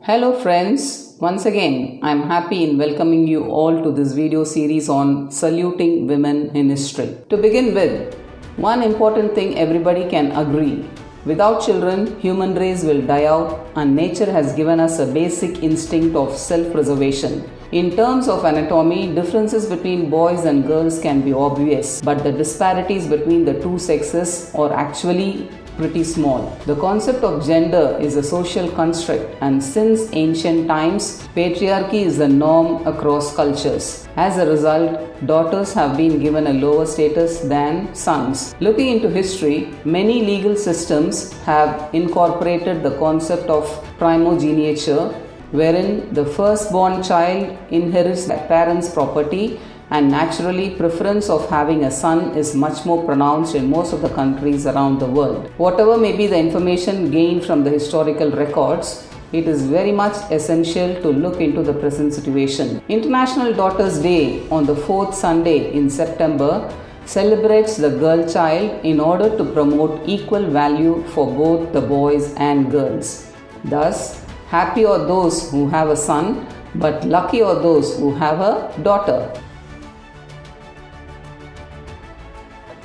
Hello friends, once again I am happy in welcoming you all to this video series on saluting women in history. To begin with, one important thing everybody can agree. Without children, human race will die out and nature has given us a basic instinct of self-preservation. In terms of anatomy, differences between boys and girls can be obvious, but the disparities between the two sexes are actually pretty small. The concept of gender is a social construct, and since ancient times, patriarchy is the norm across cultures. As a result, daughters have been given a lower status than sons. Looking into history, many legal systems have incorporated the concept of primogeniture, wherein the firstborn child inherits the parents' property, and naturally preference of having a son is much more pronounced in most of the countries around the world. Whatever may be the information gained from the historical records, it is very much essential to look into the present situation. International Daughters Day on the fourth Sunday in September celebrates the girl child in order to promote equal value for both the boys and girls. Thus, happy are those who have a son, but lucky are those who have a daughter.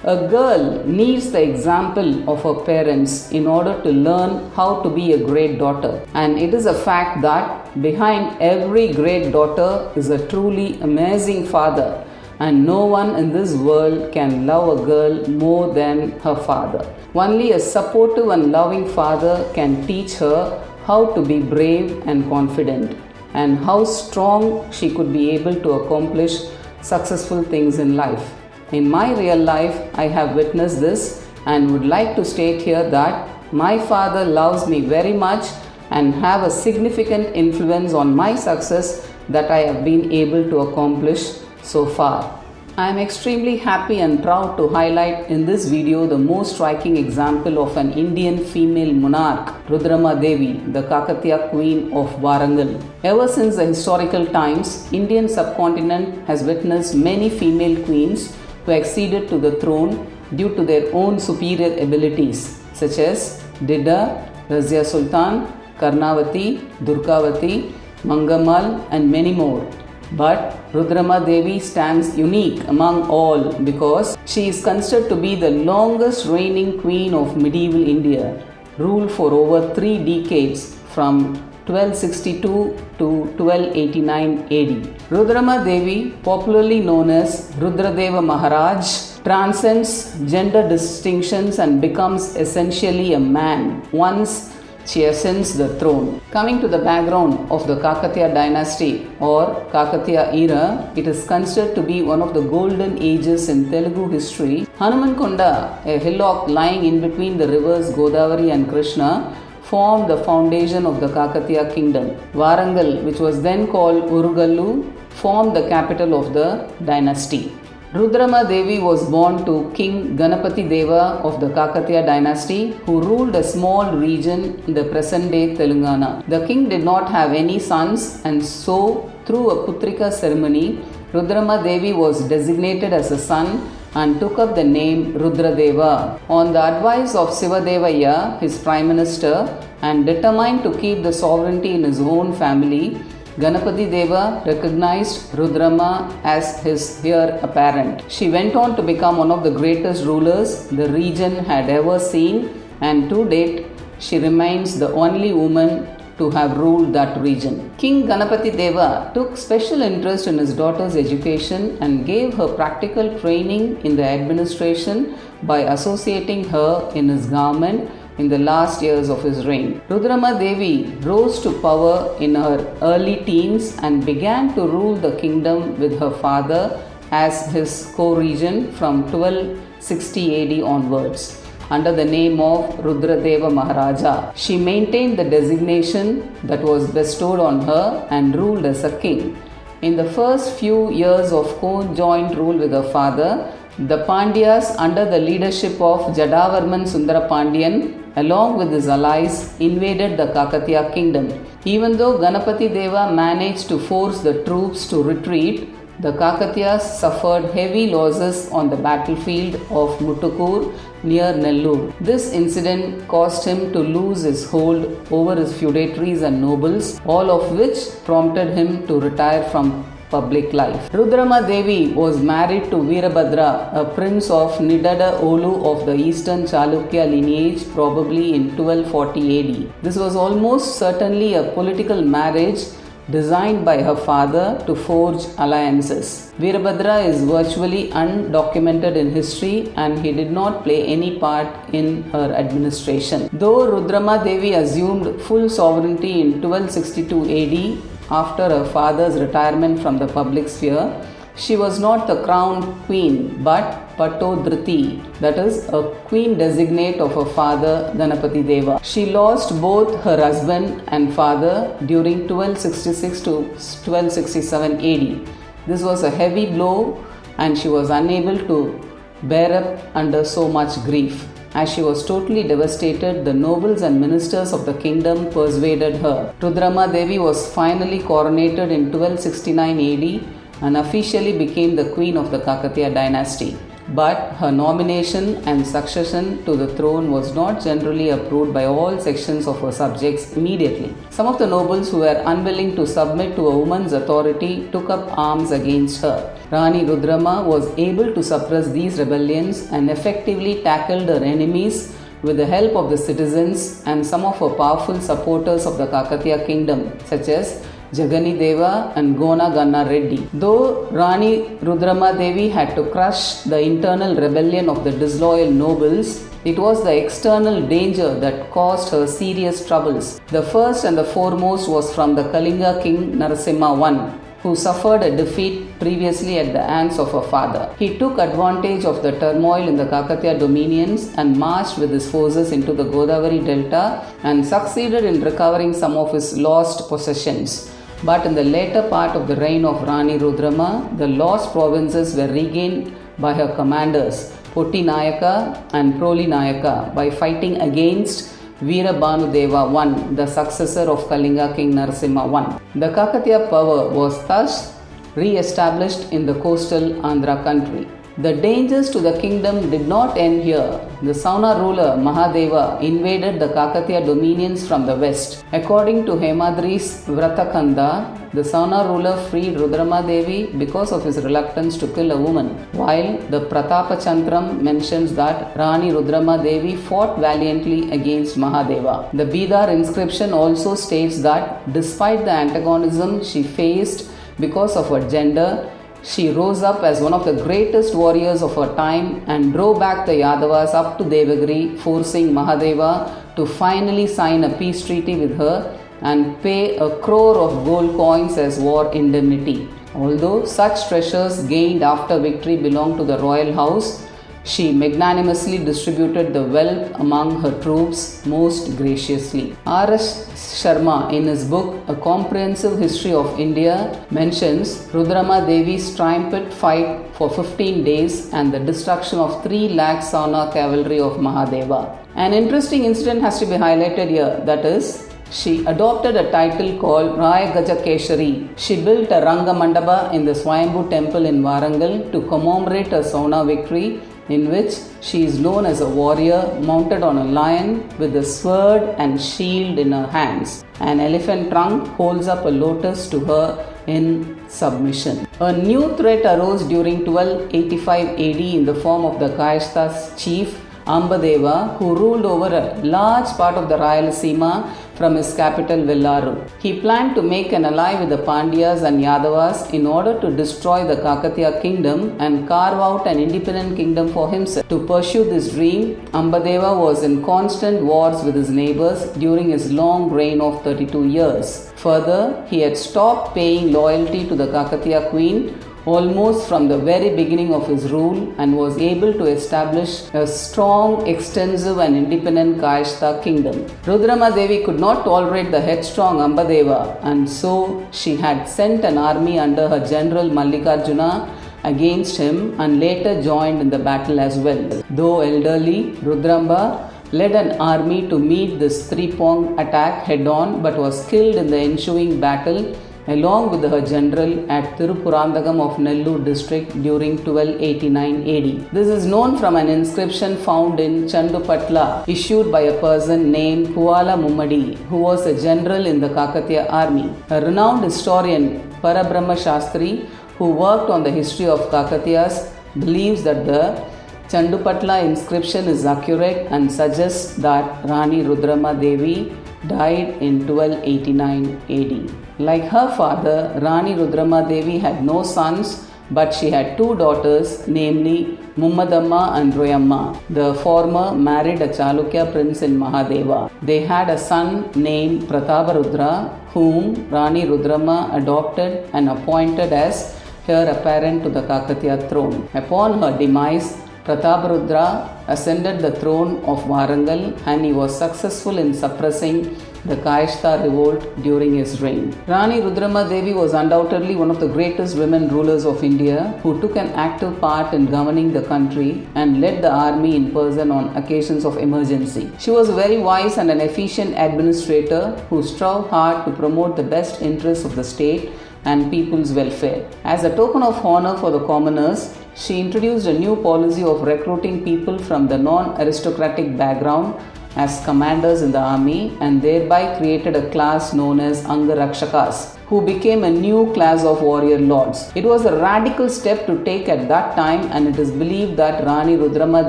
A girl needs the example of her parents in order to learn how to be a great daughter. And it is a fact that behind every great daughter is a truly amazing father. And no one in this world can love a girl more than her father. Only a supportive and loving father can teach her how to be brave and confident, and how strong she could be able to accomplish successful things in life. In my real life, I have witnessed this and would like to state here that my father loves me very much and have a significant influence on my success that I have been able to accomplish so far. I am extremely happy and proud to highlight in this video the most striking example of an Indian female monarch, Rudrama Devi, the Kakatiya Queen of Warangal. Ever since the historical times, Indian subcontinent has witnessed many female queens who acceded to the throne due to their own superior abilities, such as Dida, Raziya Sultan, Karnavati, Durgavati, Mangammal, and many more. But Rudrama Devi stands unique among all because she is considered to be the longest reigning queen of medieval India, ruled for over 3 decades from 1262 to 1289 AD. Rudrama Devi, popularly known as Rudradeva Maharaja, transcends gender distinctions and becomes essentially a man once she ascends the throne. Coming to the background of the Kakatiya dynasty or Kakatiya Era, it is considered to be one of the golden ages in Telugu history. Hanumankonda, a hillock lying in between the rivers Godavari and Krishna, formed the foundation of the Kakatiya kingdom. Warangal, which was then called Urugallu, formed the capital of the dynasty. Rudrama Devi was born to King Ganapatideva of the Kakatiya dynasty, who ruled a small region in the present-day Telangana. The king did not have any sons, and so through a Putrika ceremony, Rudrama Devi was designated as a son and took up the name Rudradeva. On the advice of Sivadevaya, his prime minister, and determined to keep the sovereignty in his own family, Ganapatideva recognized Rudrama as his heir apparent. She went on to become one of the greatest rulers the region had ever seen, and to date, she remains the only woman to have ruled that region. King Ganapatideva took special interest in his daughter's education and gave her practical training in the administration by associating her in his government in the last years of his reign. Rudrama Devi rose to power in her early teens and began to rule the kingdom with her father as his co-regent from 1260 AD onwards. Under the name of Rudradeva Maharaja, she maintained the designation that was bestowed on her and ruled as a king. In the first few years of co-joint rule with her father, the Pandyas, under the leadership of Jadavarman Sundara Pandyan, along with his allies, invaded the Kakatiya kingdom. Even though Ganapatideva managed to force the troops to retreat, The Kakatiyas suffered heavy losses on the battlefield of Muttukur near Nellore. This incident caused him to lose his hold over his feudatories and nobles, all of which prompted him to retire from public life. Rudrama Devi was married to Virabhadra, a prince of Nidada Olu of the eastern Chalukya lineage, probably in 1240 AD. This was almost certainly a political marriage designed by her father to forge alliances. Virabhadra is virtually undocumented in history and he did not play any part in her administration. Though Rudrama Devi assumed full sovereignty in 1262 AD after her father's retirement from the public sphere, she was not the crowned queen but Patodriti, that is, a queen designate of her father Ganapatideva. She lost both her husband and father during 1266 to 1267 AD. This was a heavy blow and she was unable to bear up under so much grief. As she was totally devastated, the nobles and ministers of the kingdom persuaded her. Rudrama Devi was finally coronated in 1269 AD and officially became the queen of the Kakatiya dynasty. But her nomination and succession to the throne was not generally approved by all sections of her subjects immediately. Some of the nobles who were unwilling to submit to a woman's authority took up arms against her. Rani Rudrama was able to suppress these rebellions and effectively tackled her enemies with the help of the citizens and some of her powerful supporters of the Kakatiya kingdom, such as Deva and Gona Ganna Reddy. Though Rani Rudrama Devi had to crush the internal rebellion of the disloyal nobles, it was the external danger that caused her serious troubles. The first and the foremost was from the Kalinga king Narasimha I, who suffered a defeat previously at the hands of her father. He took advantage of the turmoil in the Kakatiya dominions and marched with his forces into the Godavari delta and succeeded in recovering some of his lost possessions. But in the later part of the reign of Rani Rudrama, the lost provinces were regained by her commanders, Potti Nayaka and Proli Nayaka, by fighting against Virabhadra I, the successor of Kalinga king Narasimha I. The Kakatiya power was thus re-established in the coastal Andhra country. The dangers to the kingdom did not end here. The Sauna ruler Mahadeva invaded the Kakatiya dominions from the west. According to Hemadri's Vratakanda, the Sauna ruler freed Rudrama Devi because of his reluctance to kill a woman, while the Pratapachantram mentions that Rani Rudrama Devi fought valiantly against Mahadeva. The Bidar inscription also states that despite the antagonism she faced because of her gender, she rose up as one of the greatest warriors of her time and drove back the Yadavas up to Devagiri, forcing Mahadeva to finally sign a peace treaty with her and pay 1 crore of gold coins as war indemnity. Although such treasures gained after victory belonged to the royal house, she magnanimously distributed the wealth among her troops most graciously. R.S. Sharma, in his book A Comprehensive History of India, mentions Rudrama Devi's triumphant fight for 15 days and the destruction of 3 lakh Sauna cavalry of Mahadeva. An interesting incident has to be highlighted here, that is, she adopted a title called Raya Gajakeshari. She built a Ranga Mandapa in the Swayambhu temple in Warangal to commemorate her Sauna victory, in which she is known as a warrior mounted on a lion with a sword and shield in her hands. An elephant trunk holds up a lotus to her in submission. A new threat arose during 1285 AD in the form of the Kayastha's chief Mahadeva, who ruled over a large part of the Rayalaseema from his capital Vellaru. He planned to make an ally with the Pandyas and Yadavas in order to destroy the Kakatiya kingdom and carve out an independent kingdom for himself. To pursue this dream, Mahadeva was in constant wars with his neighbors during his long reign of 32 years. Further, he had stopped paying loyalty to the Kakatiya queen almost from the very beginning of his rule and was able to establish a strong, extensive and independent Kayastha kingdom. Rudrama Devi could not tolerate the headstrong Mahadeva, and so she had sent an army under her general Mallikarjuna against him and later joined in the battle as well. Though elderly, Rudrama led an army to meet this three-pronged attack head-on but was killed in the ensuing battle along with her general at Tirupurandagam of Nellore district during 1289 AD. This is known from an inscription found in Chandupatla issued by a person named Puvala Mummadi, who was a general in the Kakatiya army. A renowned historian, Parabrahma Shastri, who worked on the history of Kakatiyas, believes that the Chandupatla inscription is accurate and suggests that Rani Rudrama Devi died in 1289 AD. Like her father, Rani Rudrama Devi had no sons, but she had two daughters, namely Mummadamma and Royamma. The former married a Chalukya Prince in Mahadeva. They had a son named Prataparudra, whom Rani Rudrama adopted and appointed as heir apparent to the Kakatiya throne. Upon her demise, Prataparudra ascended the throne of Warangal, and he was successful in suppressing the Kayashta revolt during his reign. Rani Rudrama Devi was undoubtedly one of the greatest women rulers of India, who took an active part in governing the country and led the army in person on occasions of emergency. She was a very wise and an efficient administrator who strove hard to promote the best interests of the state and people's welfare. As a token of honor for the commoners, she introduced a new policy of recruiting people from the non-aristocratic background as commanders in the army, and thereby created a class known as Angarakshakas, who became a new class of warrior lords. It was a radical step to take at that time, and it is believed that Rani Rudrama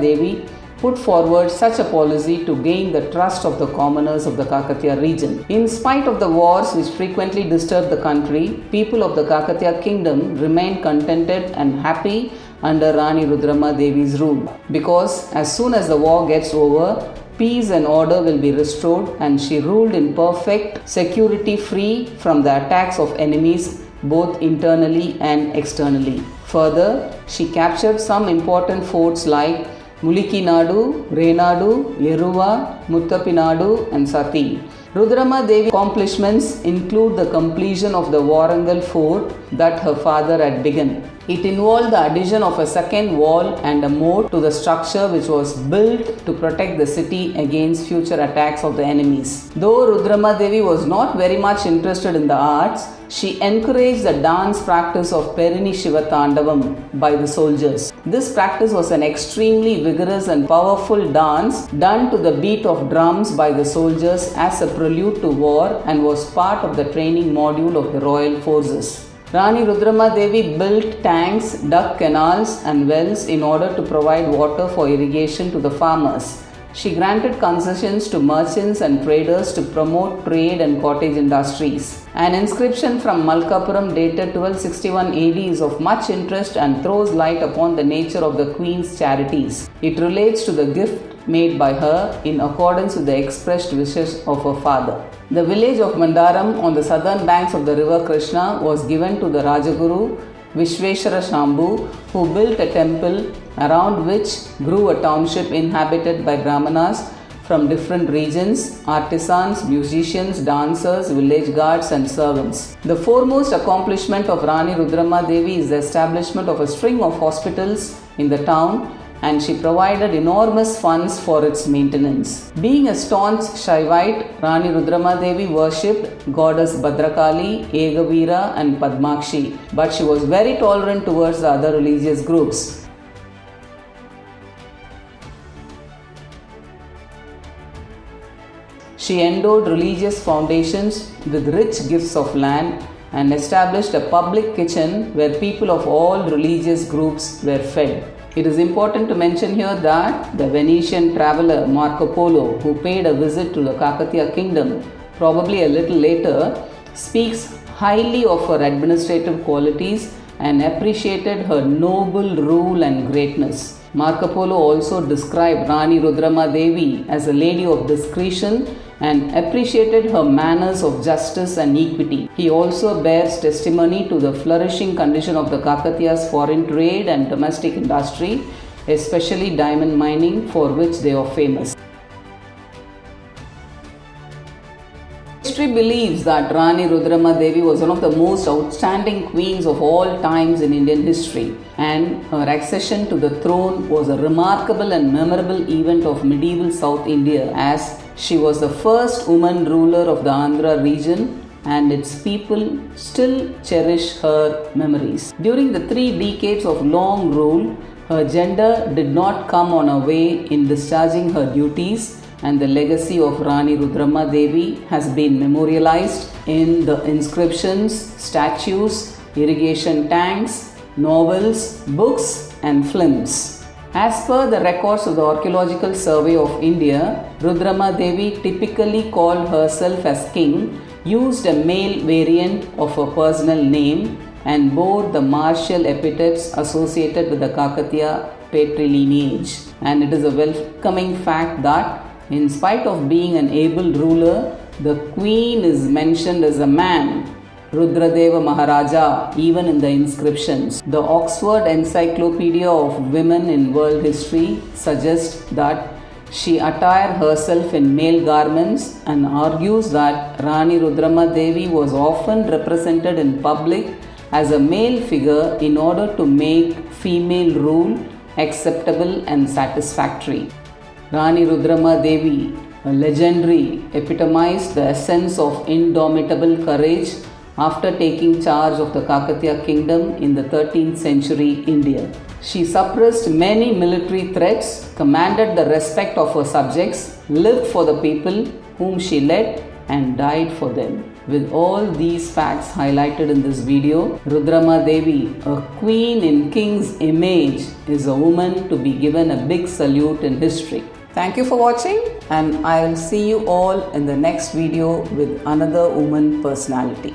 Devi put forward such a policy to gain the trust of the commoners of the Kakatiya region. In spite of the wars which frequently disturbed the country, people of the Kakatiya kingdom remained contented and happy under Rani Rudrama Devi's rule, because as soon as the war gets over, peace and order will be restored, and she ruled in perfect security, free from the attacks of enemies both internally and externally. Further, she captured some important forts like Mulikinadu, Renadu, Yeruva, Muttapinadu and Sati. Rudrama Devi's accomplishments include the completion of the Warangal fort that her father had begun. It involved the addition of a second wall and a moat to the structure, which was built to protect the city against future attacks of the enemies. Though Rudrama Devi was not very much interested in the arts, she encouraged the dance practice of Perini Shiva Tandavam by the soldiers. This practice was an extremely vigorous and powerful dance done to the beat of drums by the soldiers as a prelude to war, and was part of the training module of the royal forces. Rani Rudrama Devi built tanks, dug canals and wells in order to provide water for irrigation to the farmers. She granted concessions to merchants and traders to promote trade and cottage industries. An inscription from Malkapuram dated 1261 AD is of much interest and throws light upon the nature of the queen's charities. It relates to the gift made by her in accordance with the expressed wishes of her father. The village of Mandaram on the southern banks of the river Krishna was given to the Rajaguru Vishveshwara Shambhu, who built a temple around which grew a township inhabited by Brahmanas from different regions, artisans, musicians, dancers, village guards and servants. The foremost accomplishment of Rani Rudrama Devi is the establishment of a string of hospitals in the town, and she provided enormous funds for its maintenance. Being a staunch Shaivite, Rani Rudrama Devi worshipped goddess Bhadrakali, Egavira and Padmakshi, but she was very tolerant towards the other religious groups. She endowed religious foundations with rich gifts of land and established a public kitchen where people of all religious groups were fed. It is important to mention here that the Venetian traveller Marco Polo, who paid a visit to the Kakatiya kingdom probably a little later, speaks highly of her administrative qualities and appreciated her noble rule and greatness. Marco Polo also described Rani Rudrama Devi as a lady of discretion and appreciated her manners of justice and equity. He also bears testimony to the flourishing condition of the Kakatiyas' foreign trade and domestic industry, especially diamond mining, for which they are famous. History believes that Rani Rudrama Devi was one of the most outstanding queens of all times in Indian history, and her accession to the throne was a remarkable and memorable event of medieval South India, as she was the first woman ruler of the Andhra region and its people still cherish her memories. During the 3 decades of long rule, her gender did not come on her way in discharging her duties, and the legacy of Rani Rudrama Devi has been memorialized in the inscriptions, statues, irrigation tanks, novels, books, and films. As per the records of the Archaeological Survey of India, Rudrama Devi typically called herself as king, used a male variant of her personal name, and bore the martial epithets associated with the Kakatiya patrilineage. And it is a welcoming fact that, in spite of being an able ruler, the queen is mentioned as a man, Rudradeva Maharaja, even in the inscriptions. The Oxford Encyclopedia of Women in World History suggests that she attired herself in male garments and argues that Rani Rudrama Devi was often represented in public as a male figure in order to make female rule acceptable and satisfactory. Rani Rudrama Devi, a legendary, epitomized the essence of indomitable courage after taking charge of the Kakatiya kingdom in the 13th century India. She suppressed many military threats, commanded the respect of her subjects, lived for the people whom she led, and died for them. With all these facts highlighted in this video, Rudrama Devi, a queen in king's image, is a woman to be given a big salute in history. Thank you for watching, and I will see you all in the next video with another woman personality.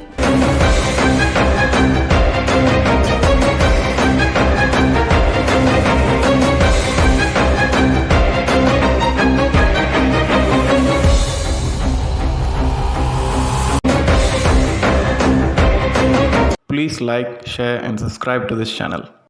Please like, share and subscribe to this channel.